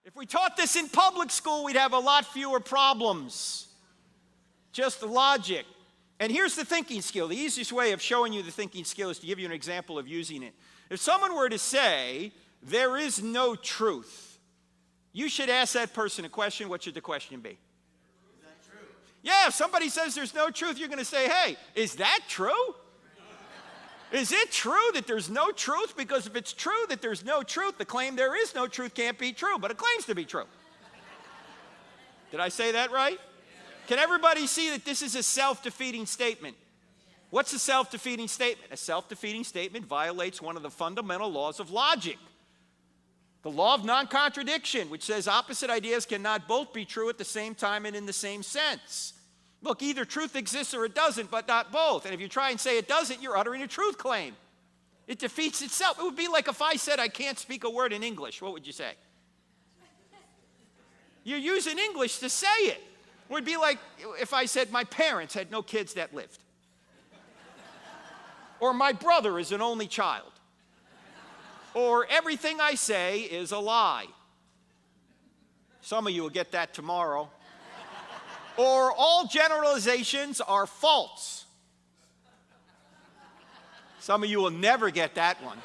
If we taught this in public school, we'd have a lot fewer problems. Just the logic. And here's the thinking skill. The easiest way of showing you the thinking skill is to give you an example of using it. If someone were to say, there is no truth, you should ask that person a question. What should the question be? Is that true? Yeah, if somebody says there's no truth, you're going to say, hey, is that true? Is it true that there's no truth? Because if it's true that there's no truth, the claim there is no truth can't be true, but it claims to be true. Did I say that right? Can everybody see that this is a self-defeating statement? What's a self-defeating statement? A self-defeating statement violates one of the fundamental laws of logic. The law of non-contradiction, which says opposite ideas cannot both be true at the same time and in the same sense. Look, either truth exists or it doesn't, but not both. And if you try and say it doesn't, you're uttering a truth claim. It defeats itself. It would be like if I said I can't speak a word in English. What would you say? You're using English to say it. It would be like if I said my parents had no kids that lived. Or my brother is an only child. Or everything I say is a lie. Some of you will get that tomorrow. Or all generalizations are false. Some of you will never get that one.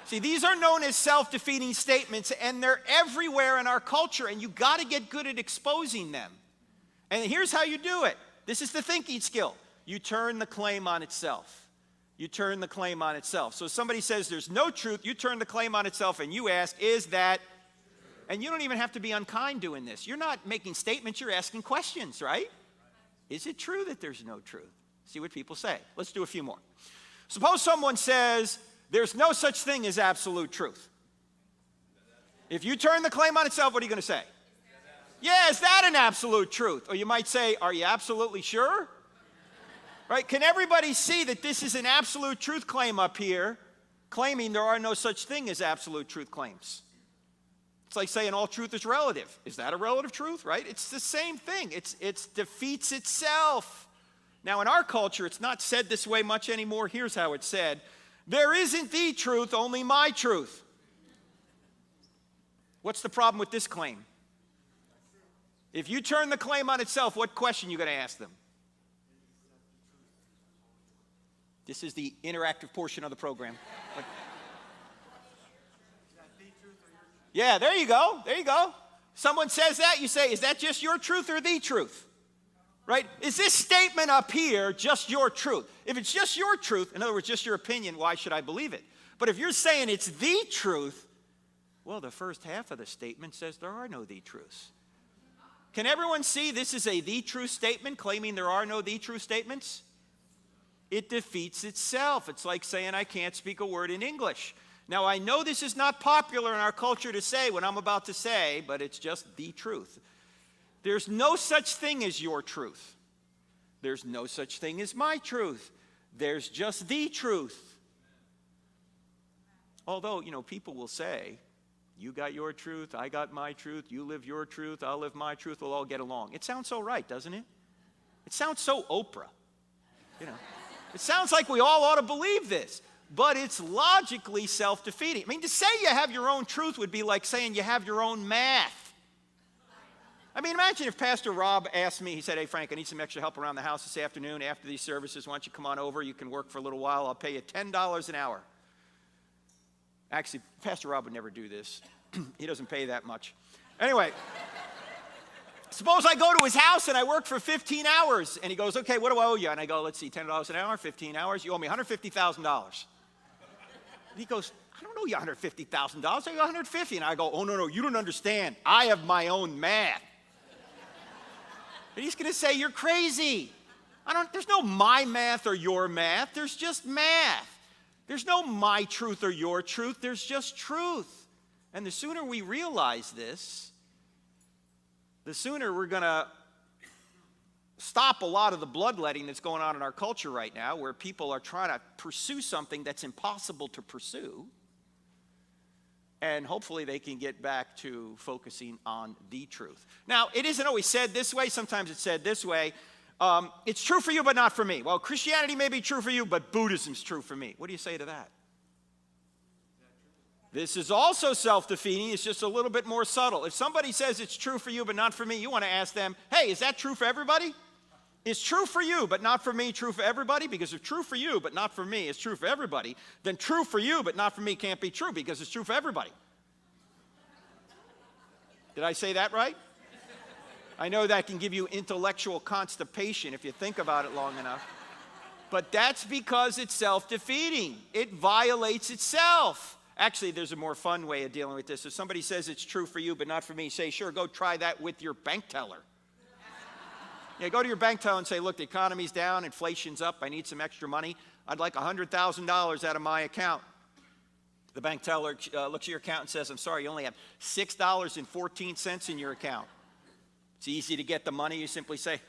See, these are known as self-defeating statements, and they're everywhere in our culture, and you've got to get good at exposing them. And here's how you do it. This is the thinking skill. You turn the claim on itself. You turn the claim on itself. So if somebody says there's no truth, you turn the claim on itself, and you ask, is that true? And you don't even have to be unkind doing this. You're not making statements, you're asking questions, right? Is it true that there's no truth? See what people say. Let's do a few more. Suppose someone says there's no such thing as absolute truth. If you turn the claim on itself, what are you going to say? Yeah, is that an absolute truth? Or you might say, are you absolutely sure? Right? Can everybody see that this is an absolute truth claim up here, claiming there are no such thing as absolute truth claims? It's like saying all truth is relative. Is that a relative truth, right? It's the same thing. It defeats itself. Now, in our culture, it's not said this way much anymore. Here's how it's said. There isn't the truth, only my truth. What's the problem with this claim? If you turn the claim on itself, what question are you going to ask them? This is the interactive portion of the program. Yeah, there you go. There you go. Someone says that, you say, is that just your truth or the truth? Right? Is this statement up here just your truth? If it's just your truth, in other words, just your opinion, why should I believe it? But if you're saying it's the truth, well, the first half of the statement says there are no the truths. Can everyone see this is a the truth statement, claiming there are no the truth statements? It defeats itself. It's like saying I can't speak a word in English. Now, I know this is not popular in our culture to say what I'm about to say, but it's just the truth. There's no such thing as your truth. There's no such thing as my truth. There's just the truth. Although, people will say, you got your truth, I got my truth, you live your truth, I'll live my truth, we'll all get along. It sounds so right, doesn't it? It sounds so Oprah. It sounds like we all ought to believe this. But it's logically self-defeating. I mean, to say you have your own truth would be like saying you have your own math. I mean, imagine if Pastor Rob asked me, he said, hey, Frank, I need some extra help around the house this afternoon. After these services, why don't you come on over? You can work for a little while. I'll pay you $10 an hour. Actually, Pastor Rob would never do this. He doesn't pay that much. Anyway, suppose I go to his house and I work for 15 hours. And he goes, okay, what do I owe you? And I go, let's see, $10 an hour, 15 hours. You owe me $150,000. And he goes, I don't owe you $150,000. I owe you $150,000. And I go, oh, no, you don't understand. I have my own math. And he's going to say, you're crazy. There's no my math or your math. There's just math. There's no my truth or your truth. There's just truth. And the sooner we realize this, the sooner we're going to stop a lot of the bloodletting that's going on in our culture right now, where people are trying to pursue something that's impossible to pursue. And hopefully they can get back to focusing on the truth. Now, it isn't always said this way. Sometimes it's said this way. It's true for you, but not for me. Well, Christianity may be true for you, but Buddhism's true for me. What do you say to that? This is also self-defeating. It's just a little bit more subtle. If somebody says it's true for you but not for me, you want to ask them, hey, is that true for everybody? Is true for you but not for me true for everybody? Because if true for you but not for me is true for everybody, then true for you but not for me can't be true because it's true for everybody. Did I say that right? I know that can give you intellectual constipation if you think about it long enough. But that's because it's self-defeating. It violates itself. Actually, there's a more fun way of dealing with this. If somebody says it's true for you but not for me, say, sure, go try that with your bank teller. Yeah, go to your bank teller and say, look, the economy's down, inflation's up, I need some extra money. I'd like $100,000 out of my account. The bank teller looks at your account and says, I'm sorry, you only have $6.14 in your account. It's easy to get the money. You simply say,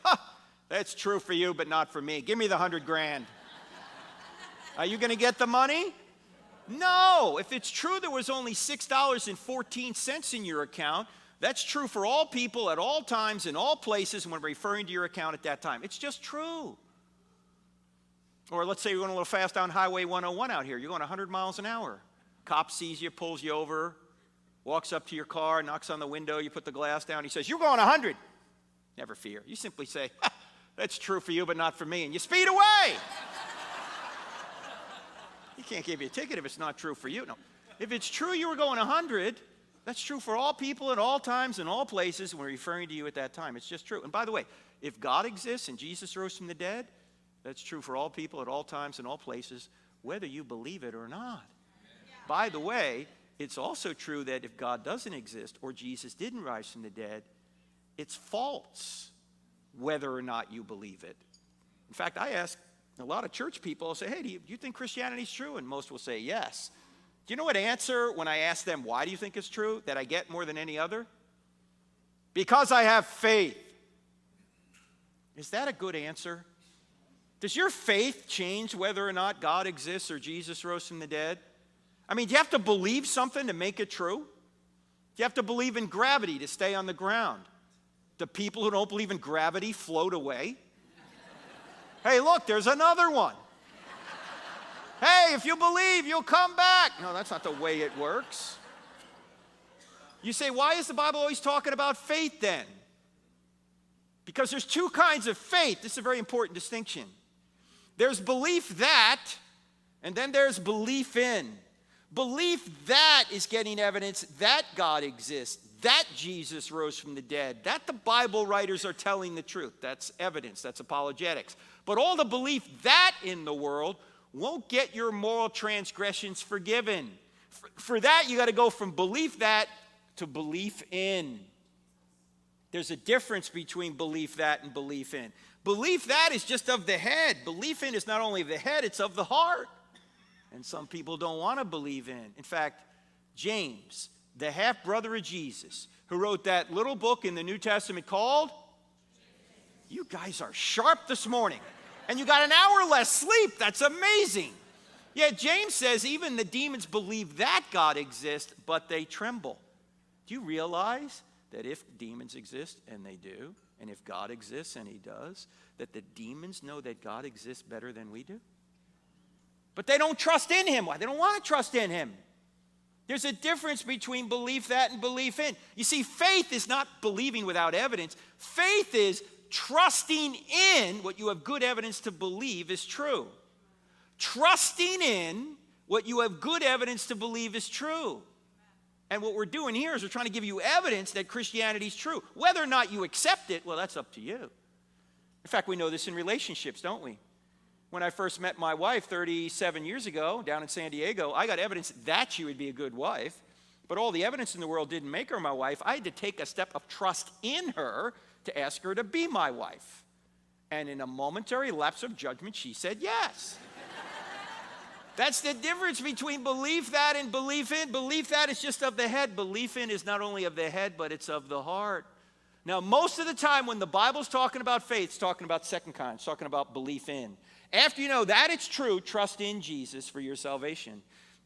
that's true for you but not for me. Give me the $100,000. Are you going to get the money? No. If it's true there was only $6.14 in your account, that's true for all people at all times in all places when referring to your account at that time. It's just true. Or let's say you're going a little fast down Highway 101 out here. You're going 100 miles an hour. Cop sees you, pulls you over, walks up to your car, knocks on the window, you put the glass down. He says, you're going 100. Never fear. You simply say, that's true for you but not for me, and you speed away. He can't give you a ticket if it's not true for you. No. If it's true you were going 100, that's true for all people at all times and all places when we're referring to you at that time. It's just true. And by the way, if God exists and Jesus rose from the dead, that's true for all people at all times and all places, whether you believe it or not. Yeah. By the way, it's also true that if God doesn't exist or Jesus didn't rise from the dead, it's false whether or not you believe it. In fact, I ask a lot of church people, I'll say, hey, do you think Christianity's true? And most will say yes. Do you know what answer when I ask them, why do you think it's true, that I get more than any other? Because I have faith. Is that a good answer? Does your faith change whether or not God exists or Jesus rose from the dead? I mean, do you have to believe something to make it true? Do you have to believe in gravity to stay on the ground? Do people who don't believe in gravity float away? Hey, look, there's another one. Hey, if you believe, you'll come back. No, that's not the way it works. You say, why is the Bible always talking about faith then? Because there's two kinds of faith. This is a very important distinction. There's belief that, and then there's belief in. Belief that is getting evidence that God exists, that Jesus rose from the dead, that the Bible writers are telling the truth. That's evidence, that's apologetics. But all the belief that in the world won't get your moral transgressions forgiven. For that, you got to go from belief that to belief in. There's a difference between belief that and belief in. Belief that is just of the head. Belief in is not only of the head, it's of the heart. And some people don't want to believe in. In fact, James, the half-brother of Jesus, who wrote that little book in the New Testament called, you guys are sharp this morning. And you got an hour less sleep. That's amazing. Yet James says even the demons believe that God exists, but they tremble. Do you realize that if demons exist, and they do, and if God exists, and he does, that the demons know that God exists better than we do? But they don't trust in him. Why? They don't want to trust in him. There's a difference between belief that and belief in. You see, faith is not believing without evidence. Faith is trusting in what you have good evidence to believe is true. Trusting in what you have good evidence to believe is true. And what we're doing here is we're trying to give you evidence that Christianity is true. Whether or not you accept it, well, that's up to you. In fact, we know this in relationships, don't we? When I first met my wife 37 years ago down in San Diego, I got evidence that she would be a good wife. But all the evidence in the world didn't make her my wife. I had to take a step of trust in her to ask her to be my wife. And in a momentary lapse of judgment, she said yes. That's the difference between belief that and belief in. Belief that is just of the head. Belief in is not only of the head, but it's of the heart. Now, most of the time when the Bible's talking about faith, it's talking about second kind. It's talking about belief in. After you know that it's true, trust in Jesus for your salvation.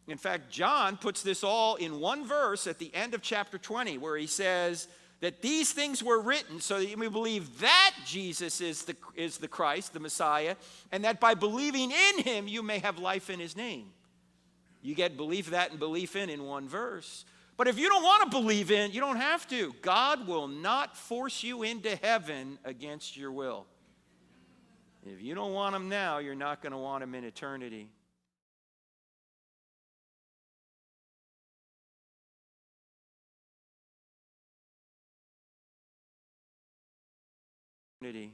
In fact, John puts this all in one verse at the end of chapter 20, where he says that these things were written so that you may believe that Jesus is the Christ, the Messiah, and that by believing in him you may have life in his name. You get belief that and belief in one verse. But if you don't want to believe in, you don't have to. God will not force you into heaven against your will. If you don't want him now, you're not going to want him in eternity. Eternity.